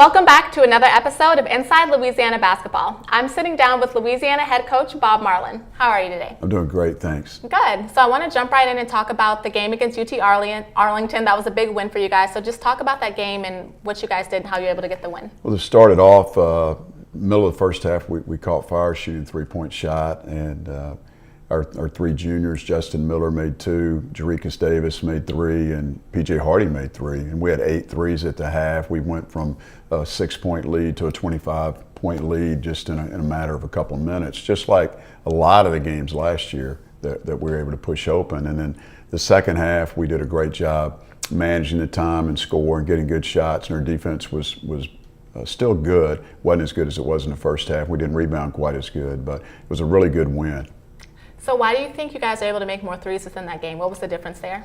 Welcome back to another episode of Inside Louisiana Basketball. I'm sitting down with Louisiana head coach Bob Marlin. How are you today? I'm doing great, thanks. Good. So I want to jump right in and talk about the game against UT Arlington. That was a big win for you guys. So just talk about that game and what you guys did and how you were able to get the win. Well, it started off, middle of the first half, we caught fire shooting a three-point shot, and our three juniors, Justin Miller made two, Jerikas Davis made three, and PJ Hardy made three. And we had 8 threes at the half. We went from a 6-point lead to a 25-point lead just in a matter of a couple of minutes, just like a lot of the games last year that we were able to push open. And then the second half, we did a great job managing the time and score and getting good shots, and our defense was still good. Wasn't as good as it was in the first half. We didn't rebound quite as good, but it was a really good win. So why do you think you guys were able to make more threes within that game? What was the difference there?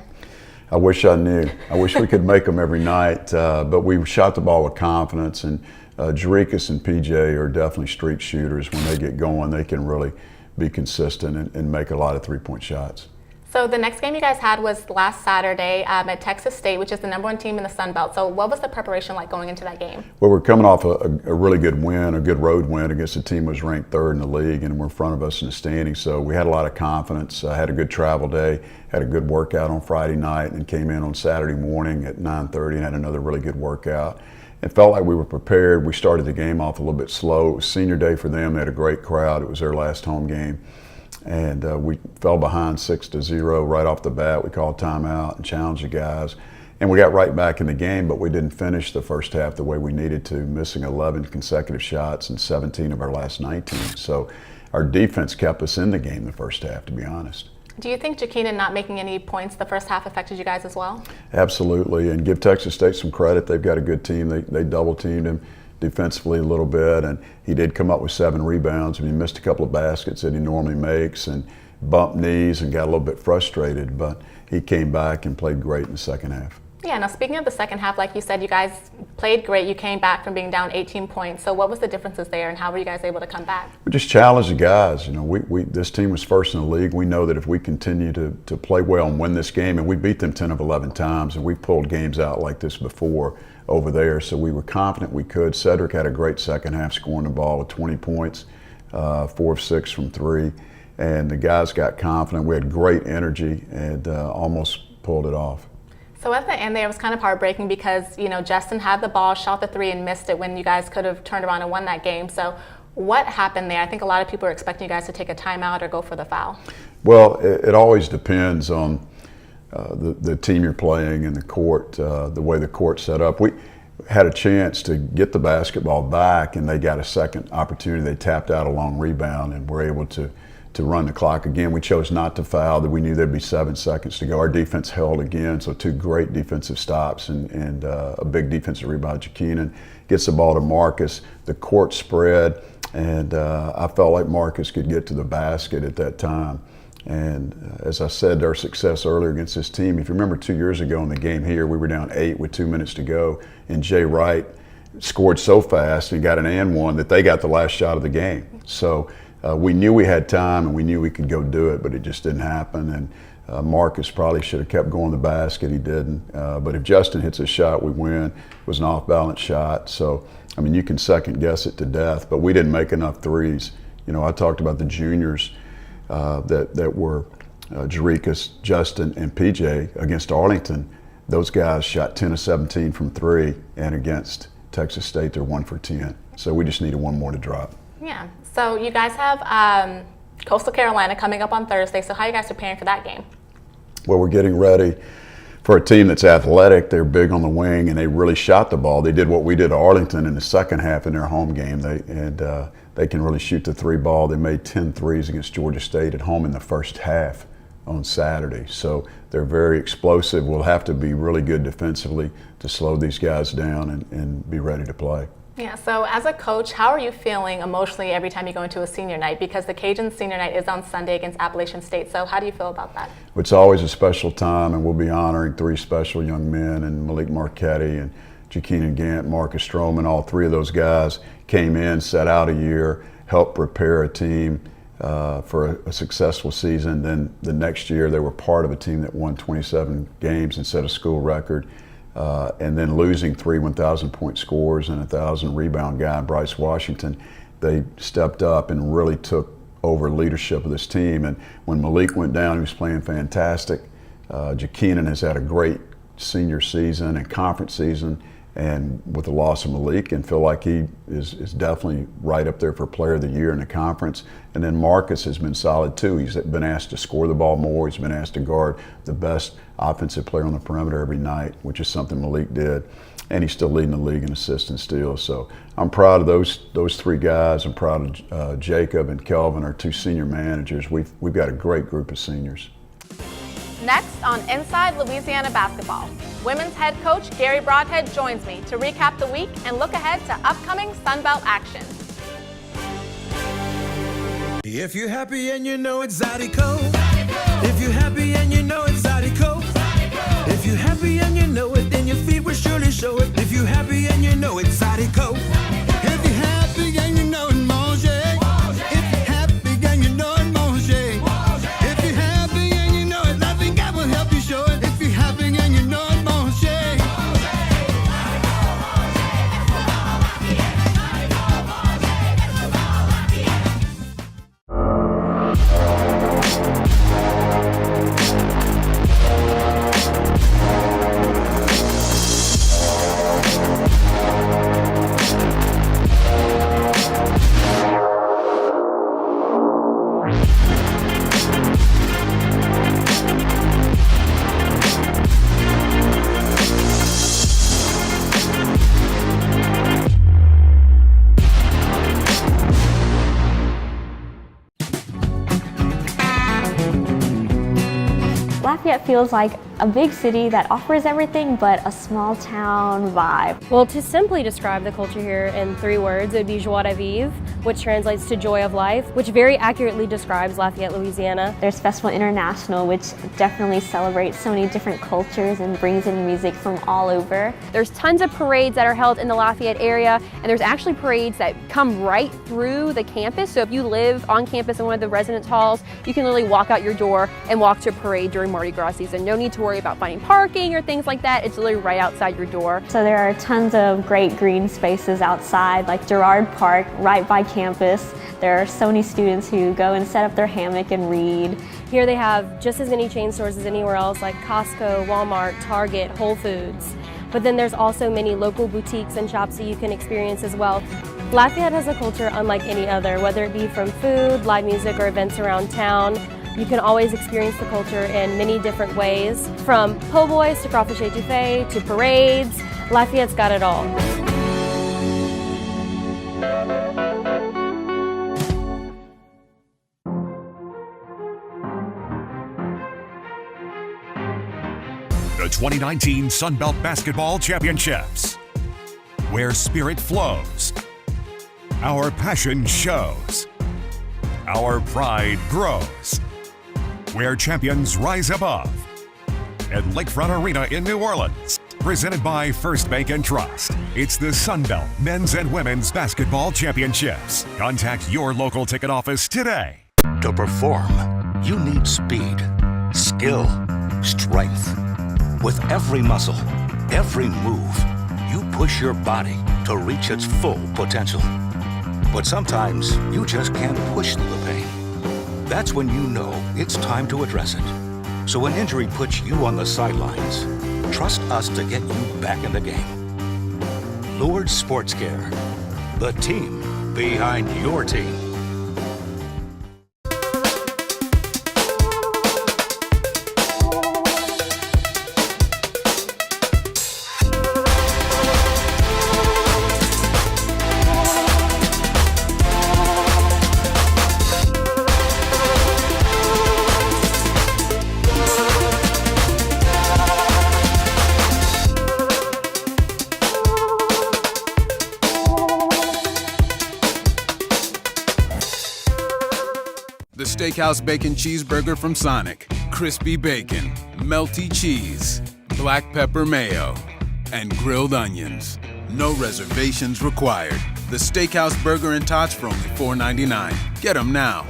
I wish I knew. I wish we could make them every night, but we shot the ball with confidence, and Jerikas and PJ are definitely streak shooters. When they get going, they can really be consistent and make a lot of three-point shots. So the next game you guys had was last Saturday at Texas State, which is the #1 team in the Sun Belt. So what was the preparation like going into that game? Well, we're coming off a really good win, a good road win against a team that was ranked 3rd in the league and were in front of us in the standings. So we had a lot of confidence. Had a good travel day, had a good workout on Friday night, and came in on Saturday morning at 9:30 and had another really good workout. It felt like we were prepared. We started the game off a little bit slow. It was senior day for them. They had a great crowd. It was their last home game. And we fell behind 6-0 right off the bat. We called timeout and challenged the guys. And we got right back in the game, but we didn't finish the first half the way we needed to, missing 11 consecutive shots and 17 of our last 19. So our defense kept us in the game the first half, to be honest. Do you think Jacquina not making any points the first half affected you guys as well? Absolutely, and give Texas State some credit. They've got a good team. They double-teamed him defensively a little bit, and he did come up with 7 rebounds, and he missed a couple of baskets that he normally makes and bumped knees and got a little bit frustrated, but he came back and played great in the second half. Yeah, now speaking of the second half, like you said, you guys played great. You came back from being down 18 points. So what was the differences there, and how were you guys able to come back? We just challenged the guys. You know, this team was 1st in the league. We know that if we continue to play well and win this game, and we beat them 10 of 11 times, and we pulled games out like this before over there, so we were confident we could. Cedric had a great second half, scoring the ball with 20 points, 4 of 6 from 3, and the guys got confident. We had great energy and almost pulled it off. So at the end there, it was kind of heartbreaking because, you know, Justin had the ball, shot the 3 and missed it when you guys could have turned around and won that game. So what happened there? I think a lot of people are expecting you guys to take a timeout or go for the foul. Well, it always depends on the team you're playing and the court, the way the court's set up. We had a chance to get the basketball back, and they got a second opportunity. They tapped out a long rebound and were able to run the clock again. We chose not to foul. That we knew there'd be 7 seconds to go. Our defense held again, so 2 great defensive stops and a big defensive rebound. Jacquina gets the ball to Marcus. The court spread, and I felt like Marcus could get to the basket at that time. And as I said, our success earlier against this team, if you remember 2 years ago in the game here, we were down 8 with 2 minutes to go, and Jay Wright scored so fast and got an and one that they got the last shot of the game. So we knew we had time and we knew we could go do it, but it just didn't happen. And Marcus probably should have kept going to the basket. He didn't. But if Justin hits a shot, we win. It was an off-balance shot. So, I mean, you can second guess it to death, but we didn't make enough threes. You know, I talked about the juniors that were Jerikas, Justin, and PJ against Arlington. Those guys shot 10 of 17 from 3, and against Texas State, they're 1 for 10. So we just needed 1 more to drop. Yeah. So you guys have Coastal Carolina coming up on Thursday. So how are you guys preparing for that game? Well, we're getting ready for a team that's athletic. They're big on the wing, and they really shot the ball. They did what we did to Arlington in the second half in their home game. They can really shoot the 3 ball. They made 10 threes against Georgia State at home in the first half on Saturday. So they're very explosive. We'll have to be really good defensively to slow these guys down and be ready to play. Yeah, so as a coach, how are you feeling emotionally every time you go into a senior night? Because the Cajun senior night is on Sunday against Appalachian State. So how do you feel about that? It's always a special time, and we'll be honoring 3 special young men, and Malik Marquetti and Jacquina Gant, Marcus Stroman. All 3 of those guys came in, set out a year, helped prepare a team for a successful season. Then the next year they were part of a team that won 27 games and set a school record. and then losing 3 1,000-point scorers and 1,000-rebound guy, Bryce Washington, they stepped up and really took over leadership of this team. And when Malik went down, he was playing fantastic. Jakeenan has had a great senior season and conference season, and with the loss of Malik, and feel like he is definitely right up there for Player of the Year in the conference. And then Marcus has been solid too. He's been asked to score the ball more. He's been asked to guard the best offensive player on the perimeter every night, which is something Malik did. And he's still leading the league in assists and steals. So I'm proud of those three guys. I'm proud of Jacob and Kelvin, our two senior managers. We've got a great group of seniors. Next on Inside Louisiana Basketball, women's head coach Garry Brodhead joins me to recap the week and look ahead to upcoming Sunbelt action. If you're happy and you know it's Zydeco. If you're happy and you know it's Zydeco. If you're happy and you know it, then your feet will surely show it. If you're happy and you know it's Zydeco. If you're happy and you know it, Manger. If you're happy and you know it, Manger. If you're happy and you know it, I think I will help you show it. If you're happy and you know it, Manger. Lafayette feels like a big city that offers everything but a small town vibe. Well, to simply describe the culture here in 3 words, it would be joie de vivre, which translates to joy of life, which very accurately describes Lafayette, Louisiana. There's Festival International, which definitely celebrates so many different cultures and brings in music from all over. There's tons of parades that are held in the Lafayette area, and there's actually parades that come right through the campus. So if you live on campus in one of the residence halls, you can literally walk out your door and walk to a parade during Mardi Gras season. No need to worry about finding parking or things like that. It's literally right outside your door. So there are tons of great green spaces outside, like Girard Park, right by campus. There are so many students who go and set up their hammock and read. Here they have just as many chain stores as anywhere else, like Costco, Walmart, Target, Whole Foods. But then there's also many local boutiques and shops that you can experience as well. Lafayette has a culture unlike any other, whether it be from food, live music, or events around town. You can always experience the culture in many different ways, from po' boys to crawfish etouffee to parades. Lafayette's got it all. The 2019 Sunbelt Basketball Championships, where spirit flows, our passion shows, our pride grows, where champions rise above. At Lakefront Arena in New Orleans, presented by First Bank and Trust, it's the Sunbelt Men's and Women's Basketball Championships. Contact your local ticket office today. To perform, you need speed, skill, strength. With every muscle, every move, you push your body to reach its full potential. But sometimes you just can't push through the pain. That's when you know it's time to address it. So when injury puts you on the sidelines, trust us to get you back in the game. Lourdes Sports Care, the team behind your team. The Steakhouse Bacon Cheeseburger from Sonic. Crispy bacon, melty cheese, black pepper mayo, and grilled onions. No reservations required. The Steakhouse Burger and Tots for only $4.99. Get them now.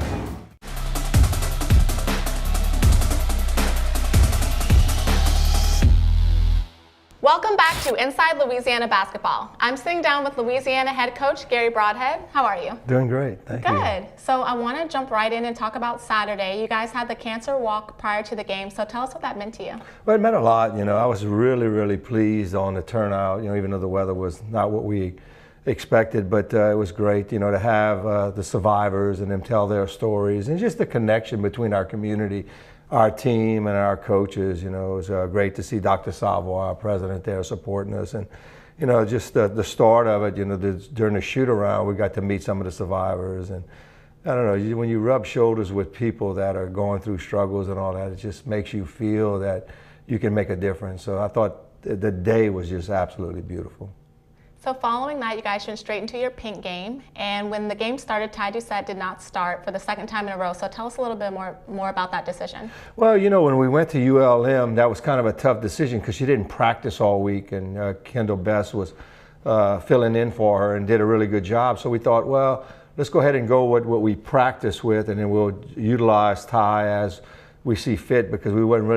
Welcome back to Inside Louisiana Basketball. I'm sitting down with Louisiana head coach Garry Brodhead. How are you? Doing great, thank you. Good. So I want to jump right in and talk about Saturday. You guys had the cancer walk prior to the game, so tell us what that meant to you. Well, it meant a lot. I was really pleased on the turnout, even though the weather was not what we expected, but it was great, to have the survivors and them tell their stories, and just the connection between our community, our team, and our coaches. It was great to see Dr. Savoy, our president, there supporting us, and just the start of it. During the shoot around, we got to meet some of the survivors, and I don't know, when you rub shoulders with people that are going through struggles and all that, it just makes you feel that you can make a difference. So I thought the day was just absolutely beautiful. So following that, you guys went straight into your pink game, and when the game started, Ty Doucette did not start for the second time in a row. So tell us a little bit more about that decision. Well, when we went to ULM, that was kind of a tough decision because she didn't practice all week, and Kendall Best was filling in for her and did a really good job. So we thought, well, let's go ahead and go with what we practice with, and then we'll utilize Ty as we see fit, because we wasn't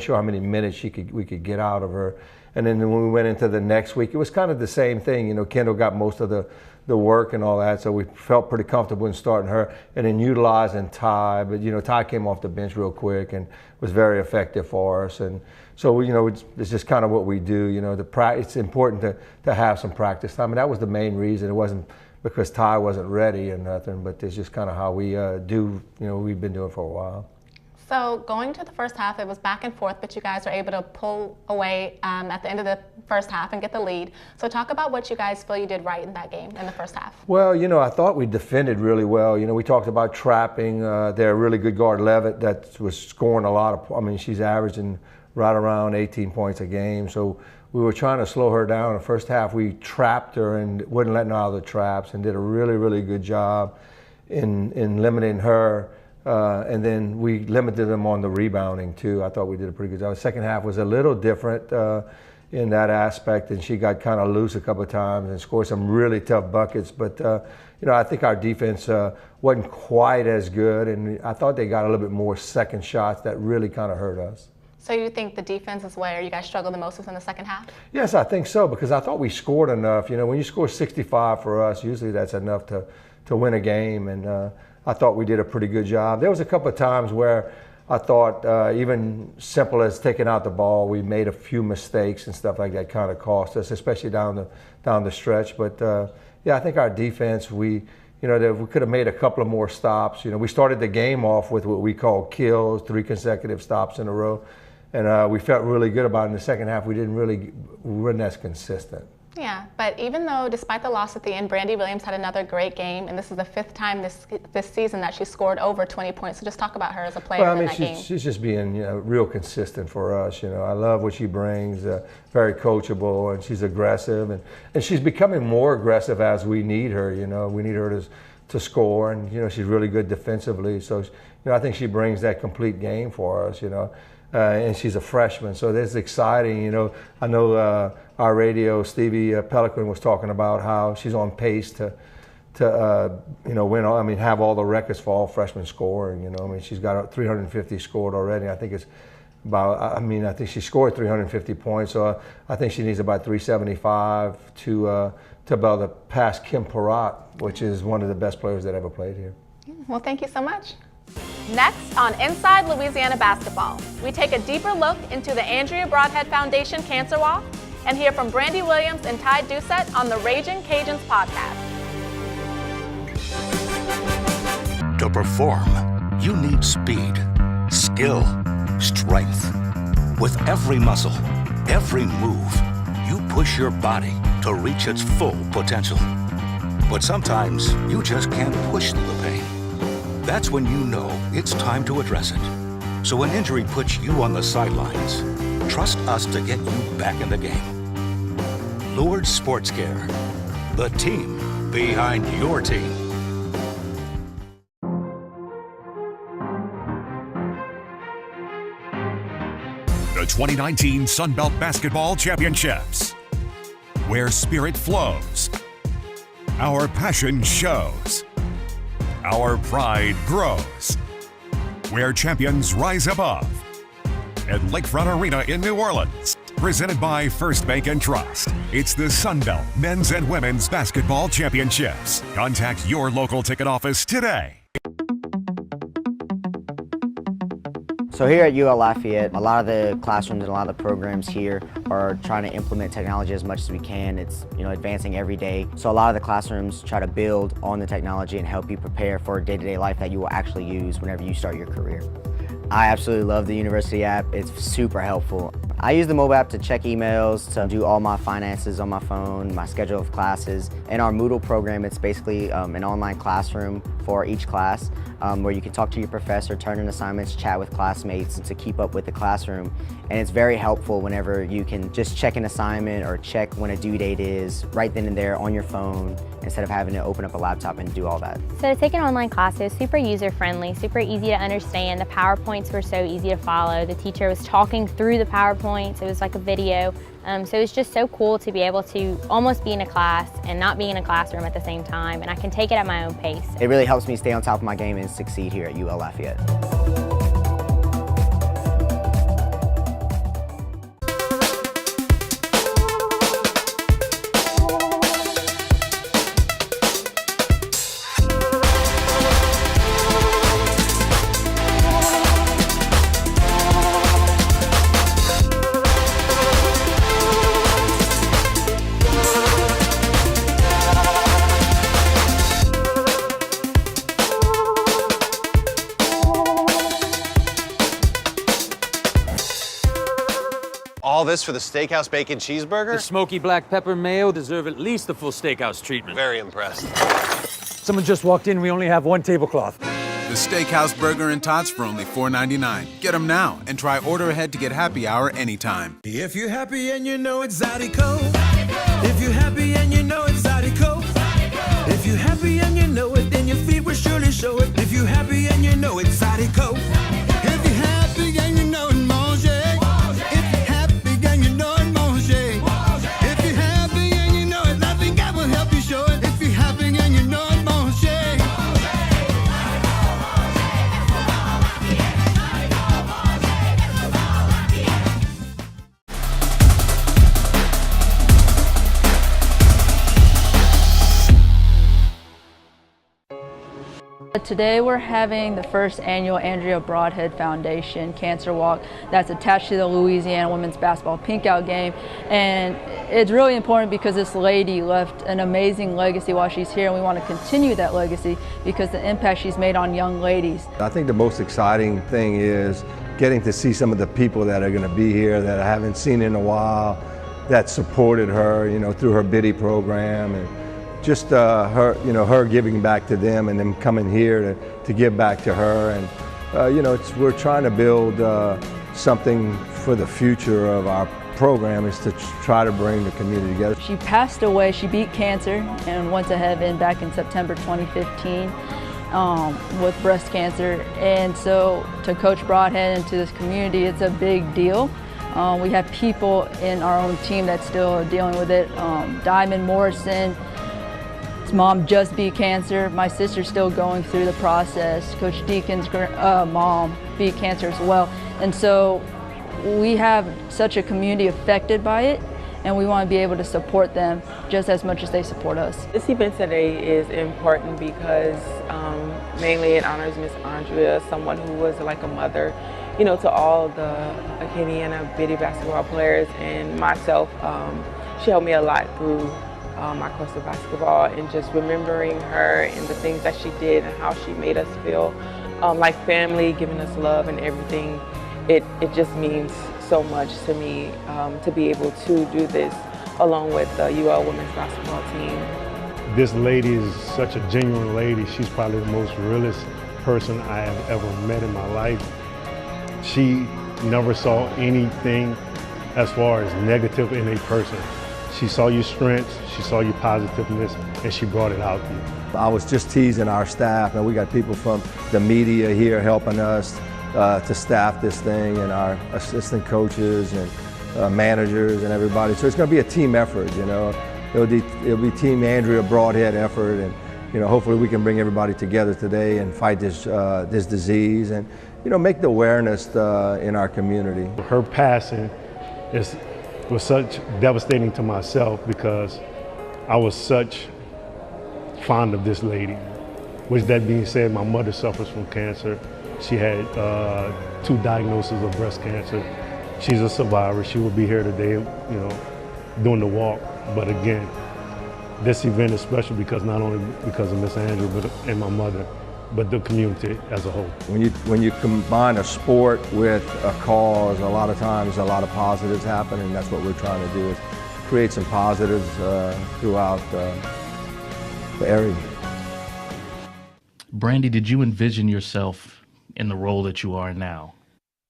sure how many minutes we could get out of her. And then when we went into the next week, it was kind of the same thing. Kendall got most of the work and all that, so we felt pretty comfortable in starting her and then utilizing Ty. But Ty came off the bench real quick and was very effective for us. And so it's just kind of what we do. It's important to have some practice time, and that was the main reason. It wasn't because Ty wasn't ready or nothing, but it's just kind of how we do. We've been doing for a while. So going to the first half, it was back and forth, but you guys were able to pull away at the end of the first half and get the lead. So talk about what you guys feel you did right in that game in the first half. Well, I thought we defended really well. We talked about trapping their really good guard, Levitt, that was scoring a lot of, she's averaging right around 18 points a game. So we were trying to slow her down. In the first half, we trapped her and wouldn't let her out of the traps, and did a really good job in limiting her. And then we limited them on the rebounding too. I thought we did a pretty good job. The second half was a little different in that aspect, and she got kind of loose a couple of times and scored some really tough buckets. But I think our defense wasn't quite as good, and I thought they got a little bit more second shots that really kind of hurt us. So you think the defense is where you guys struggled the most with in the second half? Yes, I think so, because I thought we scored enough. When you score 65 for us, usually that's enough to win a game, and I thought we did a pretty good job. There was a couple of times where I thought even simple as taking out the ball, we made a few mistakes and stuff like that, kind of cost us, especially down the stretch. But I think our defense, we could have made a couple of more stops. We started the game off with what we call kills, 3 consecutive stops in a row, and we felt really good about it. In the second half, we weren't as consistent. Yeah, but even though, despite the loss at the end, Brandy Williams had another great game, and this is the 5th time this season that she scored over 20 points. So just talk about her as a player in that game. She's just being real consistent for us. I love what she brings. Very coachable, and she's aggressive, and she's becoming more aggressive as we need her. We need her to score, and she's really good defensively. So I think she brings that complete game for us. And she's a freshman, so that's exciting. I know our radio, Stevie Pelican, was talking about how she's on pace to win. Have all the records for all freshmen scoring. She's got 350 scored already. I think it's about. I think she scored 350 points, so I think she needs about 375 to be able to pass Kim Peratt, which is one of the best players that ever played here. Well, thank you so much. Next on Inside Louisiana Basketball, we take a deeper look into the Andrea Brodhead Foundation Cancer Walk and hear from Brandy Williams and Ty Doucette on the Ragin Cajuns podcast. To perform, you need speed, skill, strength. With every muscle, every move, you push your body to reach its full potential. But sometimes you just can't push through the pain. That's when you know it's time to address it. So when injury puts you on the sidelines, trust us to get you back in the game. Lourdes Sports Care, the team behind your team. The 2019 Sun Belt Basketball Championships, where spirit flows, our passion shows, our pride grows, where champions rise above. At Lakefront Arena in New Orleans, Presented by First Bank and Trust. It's the Sun Belt Men's and Women's Basketball Championships. Contact your local ticket office today. So here at UL Lafayette, a lot of the classrooms and a lot of the programs here are trying to implement technology as much as we can. It's advancing every day. So a lot of the classrooms try to build on the technology and help you prepare for day-to-day life that you will actually use whenever you start your career. I absolutely love the university app. It's super helpful. I use the mobile app to check emails, to do all my finances on my phone, my schedule of classes. In our Moodle program, it's basically an online classroom for each class where you can talk to your professor, turn in assignments, chat with classmates to keep up with the classroom. And it's very helpful whenever you can just check an assignment or check when a due date is right then and there on your phone instead of having to open up a laptop and do all that. So to take an online class, it was super user-friendly, super easy to understand. The PowerPoints were so easy to follow. The teacher was talking through the PowerPoints. It was like a video. So it's just so cool to be able to almost be in a class and not be in a classroom at the same time, and I can take it at my own pace. It really helps me stay on top of my game and succeed here at UL Lafayette. All this for the steakhouse bacon cheeseburger? The smoky black pepper mayo deserve at least the full steakhouse treatment. Very impressed. Someone just walked in. We only have one tablecloth. The Steakhouse Burger and Tots for only $4.99. Get them now and try order ahead to get happy hour anytime. If you're happy and you know it's Zydeco. If you're happy and you know it's Zydeco. If you're happy and you know it, then your feet will surely show it. If you're happy and you know it's Zydeco. If you're happy and you know it, mange. If you're happy and you know it, mange. If you're happy and you know it, nothing God will help you show it. If you're happy and you know it, mange. Today we're having the first annual Andrea Brodhead Foundation Cancer Walk that's attached to the Louisiana Women's Basketball Pinkout game, and it's really important because this lady left an amazing legacy while she's here, and we want to continue that legacy because the impact she's made on young ladies. I think the most exciting thing is getting to see some of the people that are going to be here that I haven't seen in a while, that supported her, through her biddy program, and just her giving back to them and them coming here to give back to her. And we're trying to build something for the future of our program, is to try to bring the community together. She passed away, she beat cancer and went to heaven back in September 2015 with breast cancer. And so to Coach Brodhead and to this community, it's a big deal. We have people in our own team that still are dealing with it. Diamond Morrison, his mom just beat cancer. My sister's still going through the process. Coach Deacon's mom beat cancer as well. And so we have such a community affected by it, and we want to be able to support them just as much as they support us. This event today is important because mainly it honors Miss Andrea, someone who was like a mother, to all the Acadiana Biddy basketball players and myself. She helped me a lot through my course of basketball, and just remembering her and the things that she did and how she made us feel like family, giving us love and everything. It just means so much to me to be able to do this along with the UL women's basketball team. This lady is such a genuine lady. She's probably the most realest person I have ever met in my life. She never saw anything as far as negative in a person. She saw your strengths, she saw your positiveness, and she brought it out to you. I was just teasing our staff, and we got people from the media here helping us to staff this thing, and our assistant coaches and managers and everybody. So it's going to be a team effort, It'll be Team Andrea Brodhead effort, and hopefully we can bring everybody together today and fight this disease, and make the awareness in our community. Her passing is was such devastating to myself because I was such fond of this lady. With that being said, my mother suffers from cancer. She had 2 diagnoses of breast cancer. She's a survivor. She will be here today, you know, doing the walk. But again, this event is special because not only because of Miss Andrew and my mother, but the community as a whole. When you combine a sport with a cause, a lot of times a lot of positives happen, and that's what we're trying to do, is create some positives throughout the area. Brandy, did you envision yourself in the role that you are now?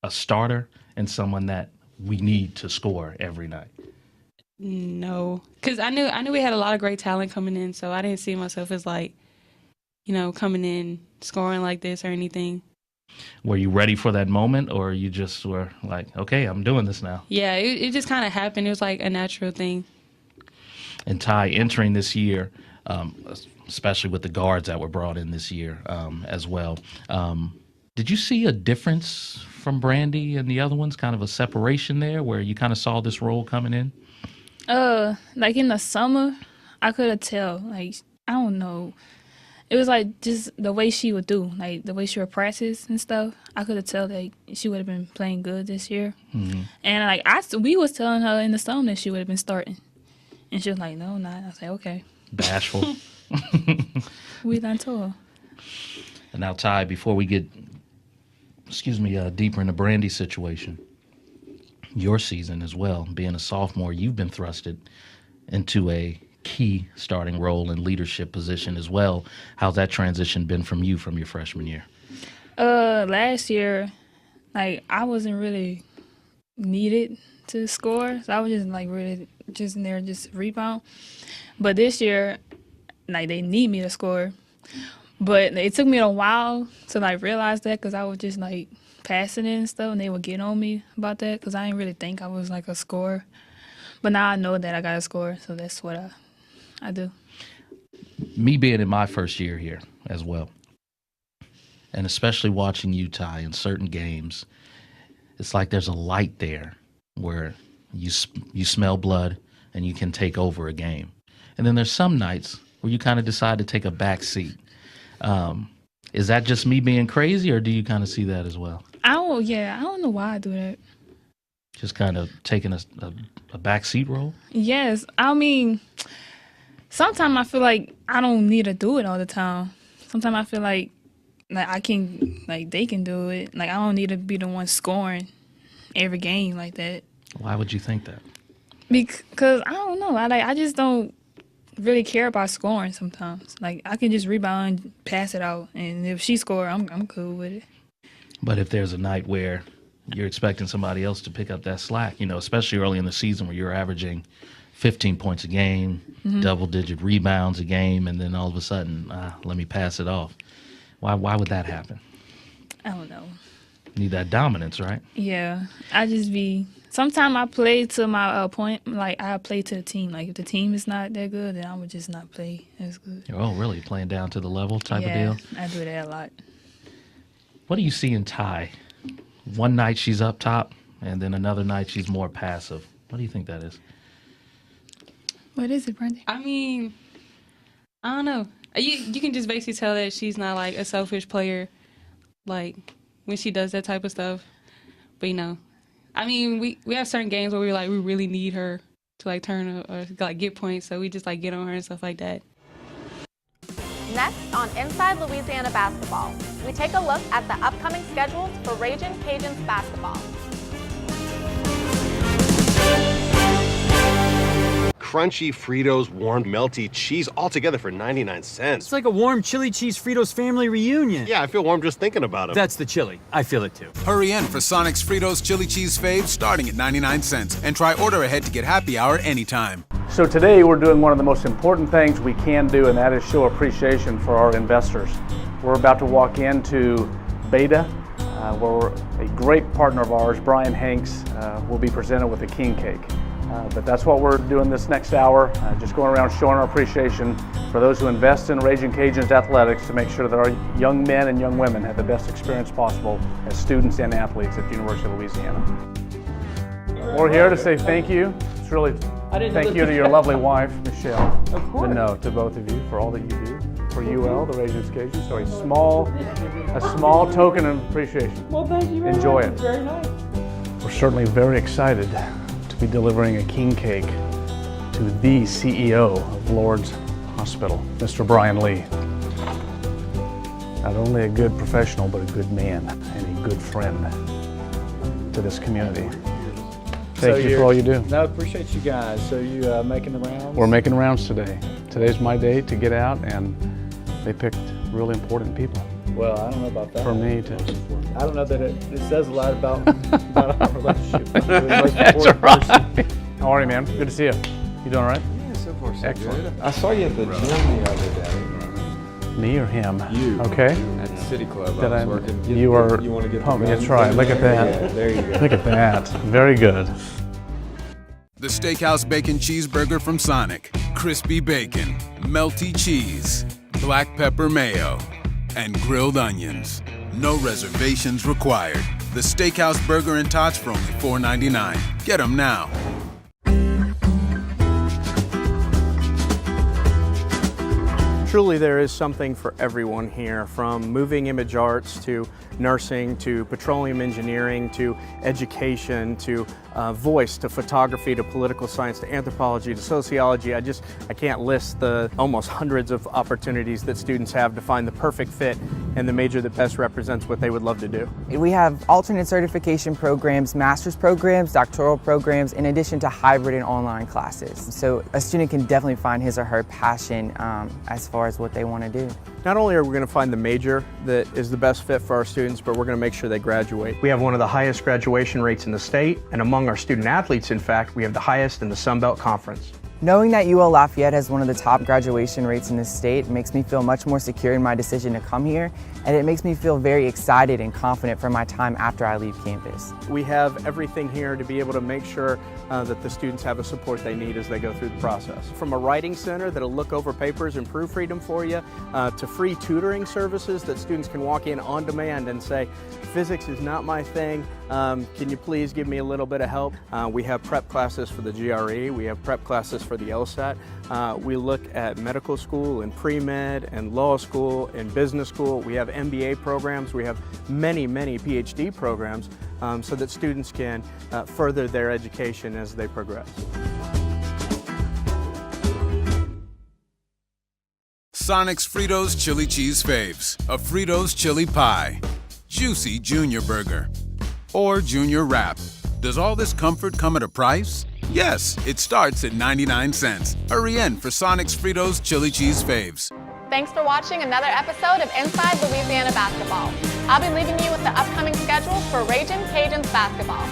A starter and someone that we need to score every night? No, because I knew we had a lot of great talent coming in, so I didn't see myself as like, you know, coming in scoring like this or anything. Were you ready for that moment, or you just were like, okay, I'm doing this now? Yeah, it just kind of happened. It was like a natural thing. And Ty, entering this year, especially with the guards that were brought in this year as well, did you see a difference from Brandy and the other ones, kind of a separation there where you kind of saw this role coming in? Like in the summer, I could have tell, like, I don't know. It was like just the way she would do, like the way she would practice and stuff. I could have tell that she would have been playing good this year. Mm-hmm. And like we was telling her in the summer that she would have been starting. And she was like, no, not. I was like, okay. Bashful. We done told her. And now, Ty, before we get, deeper in the Brandy situation, your season as well, being a sophomore, you've been thrusted into a key starting role and leadership position as well. How's that transition been from you from your freshman year? Last year, like, I wasn't really needed to score, so I was just like really just in there just rebound. But this year, like, they need me to score. But it took me a while to like realize that, because I was just like passing it and stuff, and they would get on me about that because I didn't really think I was like a scorer. But now I know that I got to score, so that's what I do. Me being in my first year here as well, and especially watching you, Ty, in certain games, it's like there's a light there where you smell blood and you can take over a game. And then there's some nights where you kind of decide to take a back seat. Is that just me being crazy, or do you kind of see that as well? I don't know why I do that. Just kind of taking a back seat role? Yes. I mean, sometimes I feel like I don't need to do it all the time. Sometimes I feel like I can, like, they can do it. Like, I don't need to be the one scoring every game like that. Why would you think that? Because I don't know. I just don't really care about scoring sometimes. Like, I can just rebound, pass it out, and if she score, I'm cool with it. But if there's a night where you're expecting somebody else to pick up that slack, you know, especially early in the season where you're averaging 15 points a game, double-digit rebounds a game, and then all of a sudden, let me pass it off. Why would that happen? I don't know. Need that dominance, right? Yeah. Sometimes I play to my point, like I play to the team. Like if the team is not that good, then I would just not play as good. Oh, really? Playing down to the level type of deal? I do that a lot. What do you see in Ty? One night she's up top, and then another night she's more passive. What do you think that is? What is it, Brandy? I mean, I don't know. You can just basically tell that she's not like a selfish player, like when she does that type of stuff. But you know, I mean, we have certain games where we really need her to like turn or like get points, so we just like get on her and stuff like that. Next on Inside Louisiana Basketball, we take a look at the upcoming schedules for Ragin Cajuns basketball. Crunchy Fritos, warm, melty cheese, all together for 99 cents. It's like a warm chili cheese Fritos family reunion. Yeah, I feel warm just thinking about it. That's the chili. I feel it too. Hurry in for Sonic's Fritos Chili Cheese Faves starting at 99 cents. And try order ahead to get happy hour anytime. So today we're doing one of the most important things we can do, and that is show appreciation for our investors. We're about to walk into Beta, where a great partner of ours, Brian Hanks, will be presented with a king cake. But that's what we're doing this next hour, just going around showing our appreciation for those who invest in Ragin Cajuns athletics to make sure that our young men and young women have the best experience possible as students and athletes at the University of Louisiana. We're here to say thank you. It's really thank you to your lovely wife, Michelle. Of course. But no, to both of you for all that you do. For UL, the Ragin Cajuns. So a small token of appreciation. Well, thank you very Enjoy much. it. It's very nice. We're certainly very excited to be delivering a king cake to the CEO of Lourdes Hospital, Mr. Brian Lee. Not only a good professional, but a good man and a good friend to this community. Thank you for all you do. No, I appreciate you guys. So you making the rounds? We're making rounds today. Today's my day to get out, and they picked really important people. Well, I don't know about that. For me to. I don't know that it says a lot about our relationship. That's right. How are you, man? Good to see you. You doing all right? Yeah, so far so Excellent. good. I saw you at the gym the other day. Me or him? You. Okay. At the City Club. Did I was working. You were. You want to get pumped. the That's right. Look at that. Yeah, there you go. Look at that. Very good. The Steakhouse Bacon Cheeseburger from Sonic. Crispy bacon, melty cheese, black pepper mayo, and grilled onions. No reservations required. The Steakhouse Burger and Tots for only $4.99. Get them now. Truly, there is something for everyone here, from moving image arts to nursing to petroleum engineering to education to voice to photography to political science to anthropology to sociology. I can't list the almost hundreds of opportunities that students have to find the perfect fit and the major that best represents what they would love to do. We have alternate certification programs, master's programs, doctoral programs, in addition to hybrid and online classes. So a student can definitely find his or her passion as far as what they want to do. Not only are we going to find the major that is the best fit for our students, but we're going to make sure they graduate. We have one of the highest graduation rates in the state, and among our student athletes, in fact, we have the highest in the Sun Belt Conference. Knowing that UL Lafayette has one of the top graduation rates in the state makes me feel much more secure in my decision to come here, and it makes me feel very excited and confident for my time after I leave campus. We have everything here to be able to make sure that the students have the support they need as they go through the process. From a writing center that'll look over papers and proofread them for you, to free tutoring services that students can walk in on demand and say, physics is not my thing, can you please give me a little bit of help? We have prep classes for the GRE, we have prep classes for the LSAT. We look at medical school and pre-med and law school and business school. We have MBA programs. We have many, many PhD programs so that students can further their education as they progress. Sonic's Fritos Chili Cheese Faves. A Fritos Chili Pie. Juicy Junior Burger. Or Junior Wrap. Does all this comfort come at a price? Yes, it starts at 99 cents. Hurry in for Sonic's Fritos Chili Cheese Faves. Thanks for watching another episode of Inside Louisiana Basketball. I'll be leaving you with the upcoming schedules for Ragin Cajuns basketball.